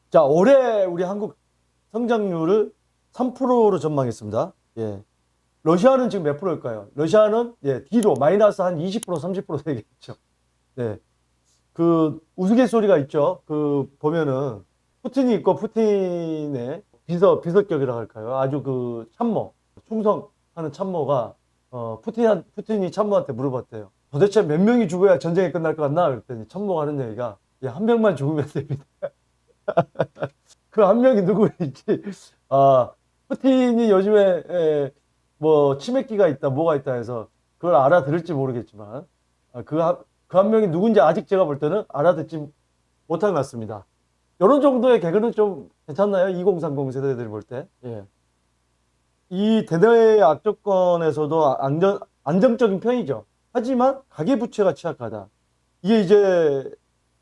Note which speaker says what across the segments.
Speaker 1: 자, 올해 우리 한국 성장률을 3%로 전망했습니다. 예. 러시아는 지금 몇 프로일까요? 러시아는 예, 뒤로 마이너스 한 20%, 30% 되겠죠. 네. 그 우스갯소리가 있죠. 그 보면은 푸틴이 있고 푸틴의 비서격이라 할까요? 아주 그 참모, 충성하는 참모가 푸틴이 참모한테 물어봤대요. 도대체 몇 명이 죽어야 전쟁이 끝날 것 같나? 그랬더니 참모가 하는 얘기가 예, 한 명만 죽으면 됩니다. 그 한 명이 누구일지. 아, 푸틴이 요즘에 뭐 치맥기가 있다, 뭐가 있다 해서 그걸 알아들을지 모르겠지만 그 한 명이 누군지 아직 제가 볼 때는 알아듣지 못한 것 같습니다. 이런 정도의 개그는 좀 괜찮나요? 2030 세대들이 볼 때. 예. 이 대내의 악조건에서도 안정적인 편이죠. 하지만 가계부채가 취약하다. 이게 이제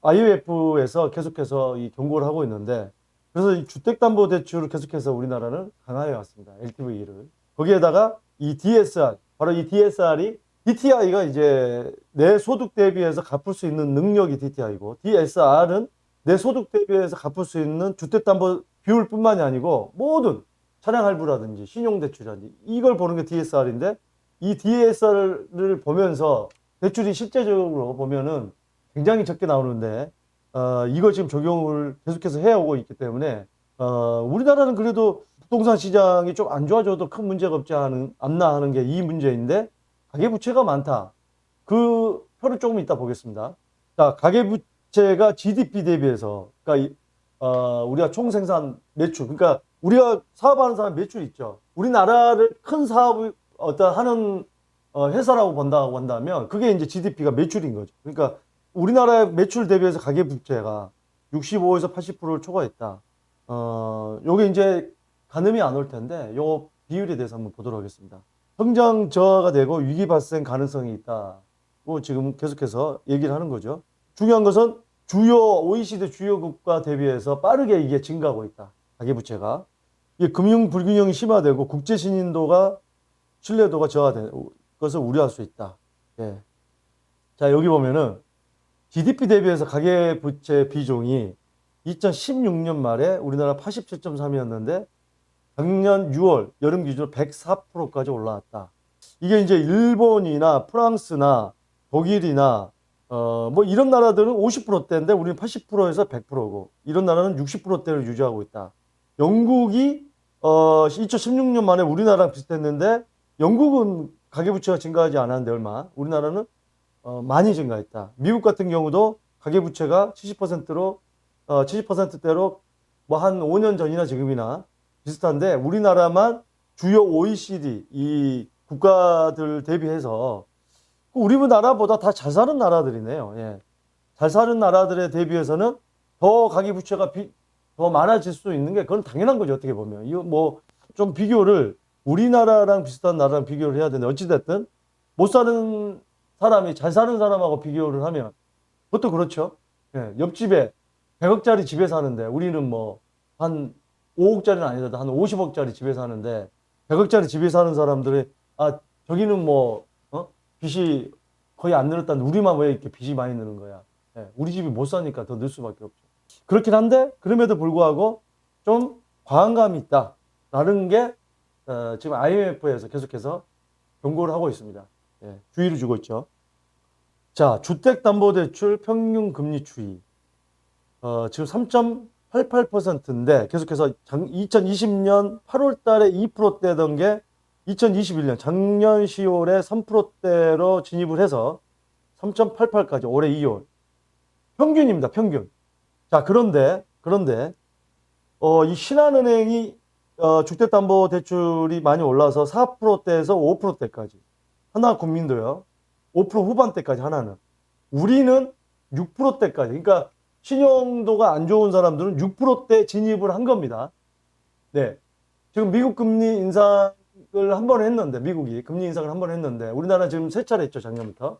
Speaker 1: IMF에서 계속해서 이 경고를 하고 있는데, 그래서 이 주택담보대출을 계속해서 우리나라는 강화해 왔습니다. LTV를. 거기에다가 이 DSR, 바로 이 DSR이 DTI가 이제 내 소득 대비해서 갚을 수 있는 능력이 DTI고, DSR은 내 소득 대비해서 갚을 수 있는 주택담보 비율뿐만이 아니고 모든 차량 할부라든지 신용대출이라든지 이걸 보는 게 DSR인데, 이 DSR을 보면서 대출이 실제적으로 보면은 굉장히 적게 나오는데 이거 지금 적용을 계속해서 해오고 있기 때문에 우리나라는 그래도 부동산 시장이 좀 안 좋아져도 큰 문제가 없지 않나 하는 게 이 문제인데, 가계부채가 많다. 그 표를 조금 이따 보겠습니다. 자, 가계부채가 GDP 대비해서, 그러니까 우리가 총생산 매출, 그러니까 우리가 사업하는 사람 매출 있죠. 우리나라를 큰 사업을 어떤 하는 회사라고 본다고 한다면 그게 이제 GDP가 매출인 거죠. 그러니까 우리나라의 매출 대비해서 가계부채가 65에서 80%를 초과했다. 요게 이제 가늠이 안 올 텐데 요 비율에 대해서 한번 보도록 하겠습니다. 성장 저하가 되고 위기 발생 가능성이 있다고 지금 계속해서 얘기를 하는 거죠. 중요한 것은 주요 OECD 주요 국가 대비해서 빠르게 이게 증가하고 있다. 가계부채가. 이게 금융 불균형이 심화되고 국제 신인도가 신뢰도가 저하되는 것을 우려할 수 있다. 예. 자, 여기 보면은 GDP 대비해서 가계부채 비중이 2016년 말에 우리나라 87.3이었는데 작년 6월 여름 기준으로 104%까지 올라왔다. 이게 이제 일본이나 프랑스나 독일이나 뭐 이런 나라들은 50%대인데 우리는 80%에서 100%고 이런 나라는 60%대를 유지하고 있다. 영국이 2016년 만에 우리나라랑 비슷했는데 영국은 가계부채가 증가하지 않았는데 얼마? 우리나라는 많이 증가했다. 미국 같은 경우도 가계부채가 70%로 70%대로 뭐 한 5년 전이나 지금이나 비슷한데 우리나라만 주요 OECD 이 국가들 대비해서 우리나라보다 다 잘 사는 나라들이네요. 예. 잘 사는 나라들에 대비해서는 더 가계부채가 더 많아질 수 있는 게 그건 당연한 거죠. 어떻게 보면. 이거 뭐 좀 비교를 우리나라랑 비슷한 나라랑 비교를 해야 되는데 어찌됐든 못 사는 사람이 잘 사는 사람하고 비교를 하면 그것도 그렇죠. 예. 옆집에 100억짜리 집에 사는데 우리는 뭐 한 5억짜리는 아니더라도 한 50억짜리 집에 사는데 100억짜리 집에 사는 사람들이 저기는 뭐 빚이 거의 안 늘었다는데 우리만 왜 이렇게 빚이 많이 느는 거야. 예. 우리 집이 못 사니까 더 늘 수밖에 없죠. 그렇긴 한데 그럼에도 불구하고 좀 과한 감이 있다라는 게 지금 IMF에서 계속해서 경고를 하고 있습니다. 예. 주의를 주고 있죠. 자, 주택담보대출 평균 금리 추이. 지금 3.88%인데 계속해서 2020년 8월 달에 2%대던 게 2021년 작년 10월에 3%대로 진입을 해서 3.88까지 올해 2월. 평균입니다, 평균. 자, 그런데 이 신한은행이 주택담보대출이 많이 올라서 4%대에서 5%대까지. 하나국민도요. 5% 후반대까지 하나는. 우리는 6%대까지. 그러니까 신용도가 안 좋은 사람들은 6%대 진입을 한 겁니다. 네. 지금 미국 금리 인상을 한 번 했는데, 미국이 금리 인상을 한 번 했는데, 우리나라는 지금 세 차례 했죠, 작년부터.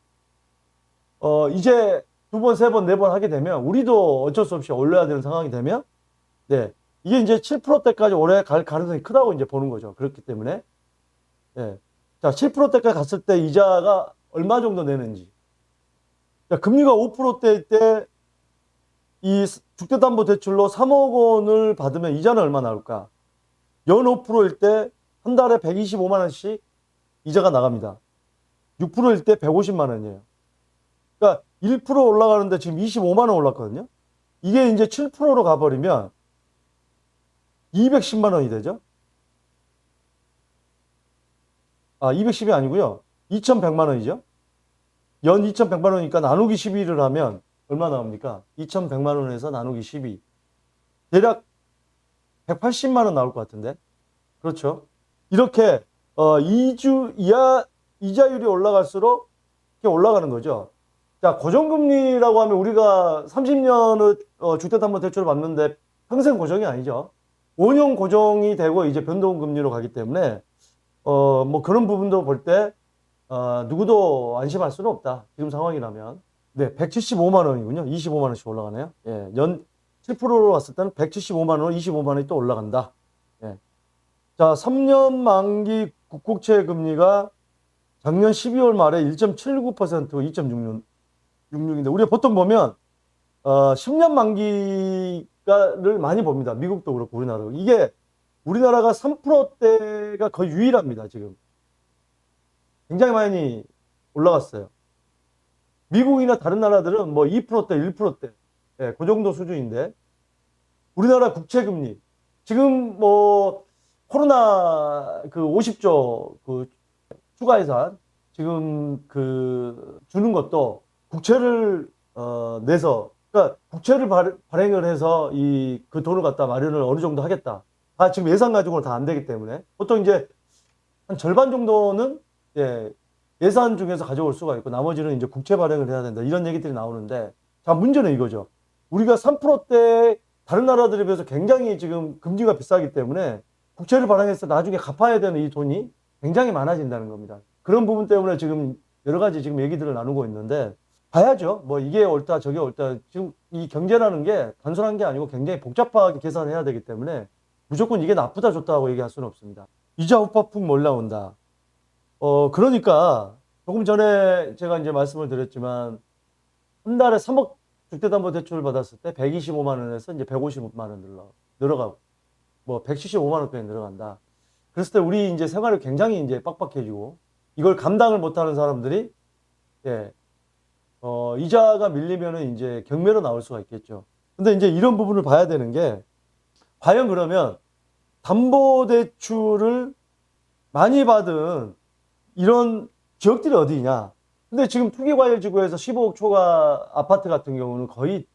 Speaker 1: 이제 두 번, 세 번, 네 번 하게 되면, 우리도 어쩔 수 없이 올려야 되는 상황이 되면, 네. 이게 이제 7%대까지 올해 갈 가능성이 크다고 이제 보는 거죠. 그렇기 때문에. 네. 자, 7%대까지 갔을 때 이자가 얼마 정도 내는지. 자, 금리가 5%대일 때 이 주택담보대출로 3억 원을 받으면 이자는 얼마 나올까? 연 5%일 때 한 달에 125만 원씩 이자가 나갑니다. 6%일 때 150만 원이에요. 그러니까 1% 올라가는데 지금 25만 원 올랐거든요. 이게 이제 7%로 가버리면 210만 원이 되죠. 210이 아니고요. 2,100만 원이죠. 연 2,100만 원이니까 나누기 12를 하면 얼마 나옵니까? 2,100만 원에서 나누기 12. 대략 180만 원 나올 것 같은데. 그렇죠. 이렇게 이자율이 올라갈수록 이렇게 올라가는 거죠. 자, 고정금리라고 하면 우리가 30년의 주택담보대출을 받는데 평생 고정이 아니죠. 5년 고정이 되고 이제 변동금리로 가기 때문에 뭐 그런 부분도 볼 때 누구도 안심할 수는 없다. 지금 상황이라면. 네, 175만 원이군요. 25만 원씩 올라가네요. 예, 연 7%로 왔을 때는 175만 원, 25만 원이 또 올라간다. 예. 자, 3년 만기 국고채 금리가 작년 12월 말에 1.79%, 2.66인데 우리가 보통 보면 10년 만기가를 많이 봅니다. 미국도 그렇고 우리나라도. 이게 우리나라가 3%대가 거의 유일합니다. 지금. 굉장히 많이 올라갔어요. 미국이나 다른 나라들은 뭐 2%대, 1%대, 예, 그 정도 수준인데 우리나라 국채금리 지금 뭐 코로나 그 50조 그 추가 예산 지금 그 주는 것도 국채를 내서 그러니까 국채를 발행을 해서 이 그 돈을 갖다 마련을 어느 정도 하겠다. 지금 예산 가지고는 다 안 되기 때문에 보통 이제 한 절반 정도는 예산 중에서 가져올 수가 있고 나머지는 이제 국채 발행을 해야 된다. 이런 얘기들이 나오는데 자, 문제는 이거죠. 우리가 3%대 다른 나라들에 비해서 굉장히 지금 금리가 비싸기 때문에 국채를 발행해서 나중에 갚아야 되는 이 돈이 굉장히 많아진다는 겁니다. 그런 부분 때문에 지금 여러 가지 지금 얘기들을 나누고 있는데 봐야죠. 뭐 이게 옳다 저게 옳다. 지금 이 경제라는 게 단순한 게 아니고 굉장히 복잡하게 계산해야 되기 때문에 무조건 이게 나쁘다 좋다고 얘기할 수는 없습니다. 이자 후폭풍 올라온다. 그러니까 조금 전에 제가 이제 말씀을 드렸지만 한 달에 3억 주택담보대출을 받았을 때 125만 원에서 이제 150만 원 늘어가고 뭐 175만 원까지 늘어간다. 그랬을 때 우리 이제 생활이 굉장히 이제 빡빡해지고 이걸 감당을 못하는 사람들이 이자가 밀리면은 이제 경매로 나올 수가 있겠죠. 근데 이제 이런 부분을 봐야 되는 게 과연 그러면 담보대출을 많이 받은 이런 지역들이 어디냐? 근데 지금 투기과열지구에서 15억 초과 아파트 같은 경우는 거의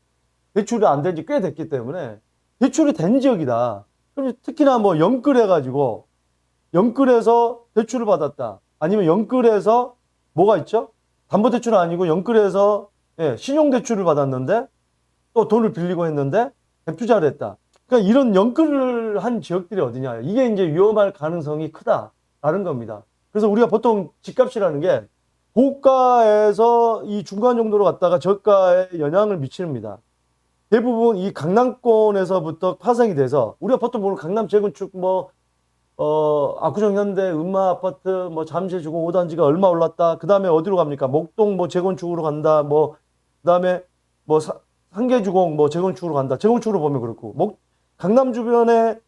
Speaker 1: 대출이 안 된 지 꽤 됐기 때문에 대출이 된 지역이다. 그럼 특히나 뭐 영끌해가지고 영끌해서 대출을 받았다. 아니면 영끌해서 뭐가 있죠? 담보대출은 아니고 영끌해서 신용대출을 받았는데 또 돈을 빌리고 했는데 갭투자를 했다. 그러니까 이런 영끌을 한 지역들이 어디냐. 이게 이제 위험할 가능성이 크다라는 겁니다. 그래서 우리가 보통 집값이라는 게 고가에서 이 중간 정도로 갔다가 저가에 영향을 미칩니다. 대부분 이 강남권에서부터 파생이 돼서 우리가 보통 보는 강남 재건축 압구정 현대 음마 아파트 잠실주공 5단지가 얼마 올랐다. 그 다음에 어디로 갑니까? 목동 재건축으로 간다. 그 다음에 상계주공 재건축으로 간다. 재건축으로 보면 그렇고 강남 주변에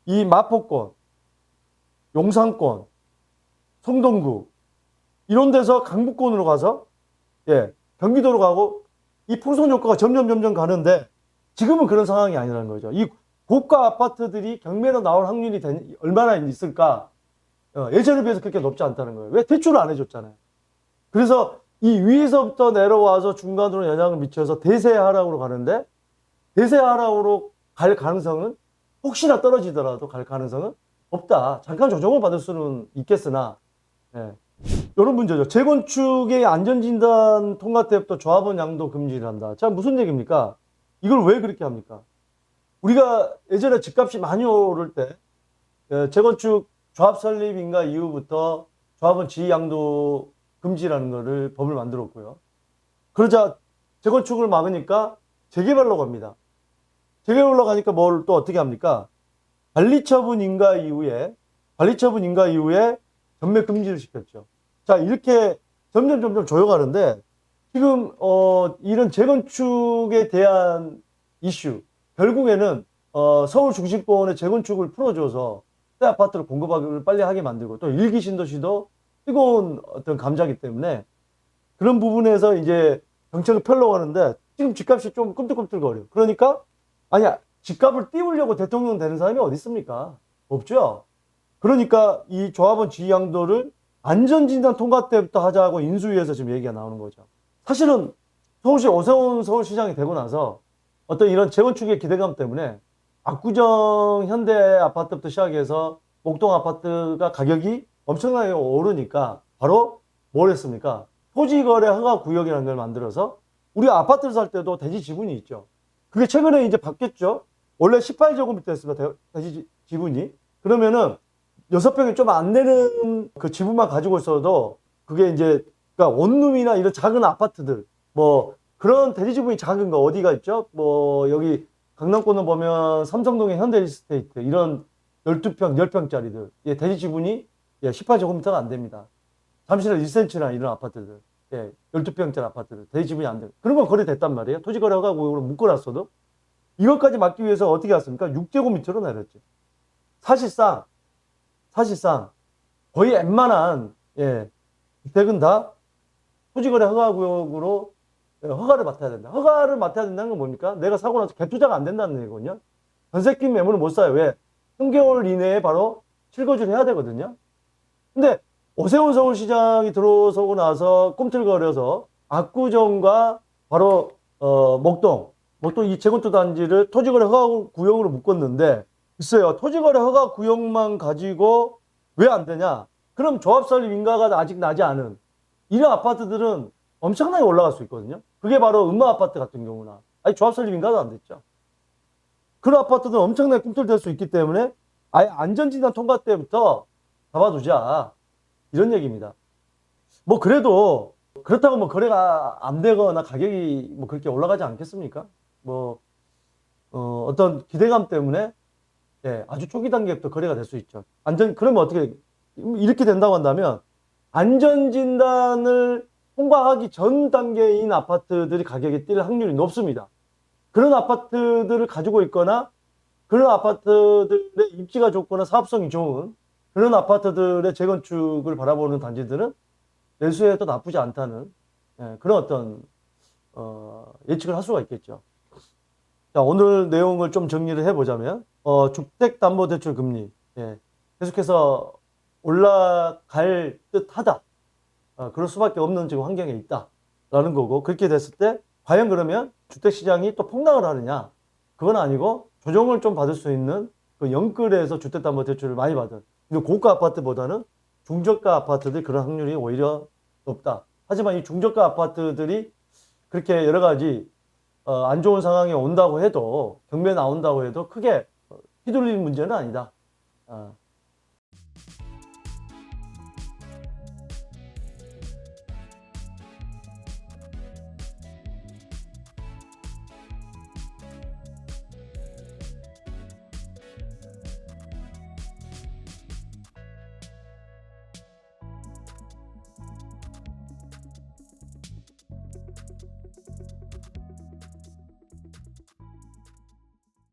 Speaker 1: 이 마포권, 용산권, 성동구 이런 데서 강북권으로 가서 경기도로 가고 이 풍선 효과가 점점 가는데 지금은 그런 상황이 아니라는 거죠. 이 고가 아파트들이 경매로 나올 확률이 얼마나 있을까? 예전에 비해서 그렇게 높지 않다는 거예요. 왜? 대출을 안 해줬잖아요. 그래서 이 위에서부터 내려와서 중간으로 영향을 미쳐서 대세 하락으로 가는데 대세 하락으로 갈 가능성은 혹시나 떨어지더라도 갈 가능성은 없다. 잠깐 조정을 받을 수는 있겠으나 이런 문제죠. 재건축의 안전진단 통과 때부터 조합원 양도 금지를 한다. 자, 무슨 얘기입니까? 이걸 왜 그렇게 합니까? 우리가 예전에 집값이 많이 오를 때 재건축 조합 설립인가 이후부터 조합원 지위 양도 금지라는 거를 법을 만들었고요. 그러자 재건축을 막으니까 재개발로 갑니다. 재개발로 가니까 뭘 또 어떻게 합니까? 관리처분 인가 이후에 전매 금지를 시켰죠. 자, 이렇게 점점 조여가는데 지금 이런 재건축에 대한 이슈. 결국에는 서울 중심권의 재건축을 풀어줘서 새 아파트를 공급하기를 빨리 하게 만들고 또 일기 신도시도 뜨거운 어떤 감자기 때문에 그런 부분에서 이제 정책을 펴려고 하는데 지금 집값이 좀 꿈틀꿈틀거려. 그러니까 아니야 집값을 띄우려고 대통령 되는 사람이 어디 있습니까? 없죠. 그러니까 이 조합원 지위 양도를 안전진단 통과 때부터 하자고 인수위에서 지금 얘기가 나오는 거죠. 사실은 서울시 오세훈 서울시장이 되고 나서 어떤 이런 재건축의 기대감 때문에 압구정 현대 아파트부터 시작해서 목동 아파트가 가격이 엄청나게 오르니까 바로 뭘 했습니까? 토지거래 허가 구역이라는 걸 만들어서 우리 아파트를 살 때도 대지 지분이 있죠. 그게 최근에 이제 바뀌었죠. 원래 18제곱미터였습니다. 대지 지분이. 그러면은 6평이 좀 안 되는 그 지분만 가지고 있어도 그게 이제 그러니까 원룸이나 이런 작은 아파트들 뭐 그런 대지 지분이 작은 거 어디가 있죠? 뭐 여기 강남권을 보면 삼성동의 현대리스테이트 이런 12평, 10평짜리들 예, 대지 지분이 예, 18제곱미터가 안 됩니다. 잠실에 1cm나 이런 아파트들 예, 12평짜리 아파트들 대지 지분이 안 돼요. 그런 건 거래됐단 말이에요. 토지거래 허가 구역으로 묶어놨어도 이것까지 막기 위해서 어떻게 했습니까? 6제곱미터로 내렸죠. 사실상 거의 웬만한 예, 주택은 다 토지거래 허가구역으로 허가를 맡아야 된다. 허가를 맡아야 된다는 건 뭡니까? 내가 사고 나서 갭투자가 안 된다는 얘기거든요. 전세 낀 매물은 못 사요. 왜? 3개월 이내에 바로 실거주를 해야 되거든요. 근데 오세훈 서울시장이 들어서고 나서 꿈틀거려서 압구정과 바로 목동 이 재건축 단지를 토지거래 허가 구역으로 묶었는데 글쎄요. 토지거래 허가 구역만 가지고 왜 안 되냐? 그럼 조합설립 인가가 아직 나지 않은 이런 아파트들은 엄청나게 올라갈 수 있거든요. 그게 바로 음마 아파트 같은 경우나 아직 조합설립 인가도 안 됐죠. 그런 아파트들은 엄청나게 꿈틀댈 수 있기 때문에 아예 안전진단 통과 때부터 잡아두자 이런 얘기입니다. 뭐 그래도 그렇다고 뭐 거래가 안 되거나 가격이 뭐 그렇게 올라가지 않겠습니까? 뭐 어떤 기대감 때문에 예, 아주 초기 단계부터 거래가 될 수 있죠. 그러면 어떻게, 이렇게 된다고 한다면, 안전진단을 통과하기 전 단계인 아파트들이 가격이 뛸 확률이 높습니다. 그런 아파트들을 가지고 있거나, 그런 아파트들의 입지가 좋거나 사업성이 좋은 그런 아파트들의 재건축을 바라보는 단지들은 매수해도 나쁘지 않다는 예, 그런 어떤, 예측을 할 수가 있겠죠. 자, 오늘 내용을 좀 정리를 해보자면, 주택담보대출 금리, 예, 계속해서 올라갈 듯 하다. 그럴 수밖에 없는 지금 환경에 있다. 라는 거고, 그렇게 됐을 때, 과연 그러면 주택시장이 또 폭락을 하느냐? 그건 아니고, 조정을 좀 받을 수 있는 그 영끌에서 주택담보대출을 많이 받은, 고가 아파트보다는 중저가 아파트들 그런 확률이 오히려 높다. 하지만 이 중저가 아파트들이 그렇게 여러 가지 안 좋은 상황이 온다고 해도 경매 나온다고 해도 크게 휘둘리는 문제는 아니다.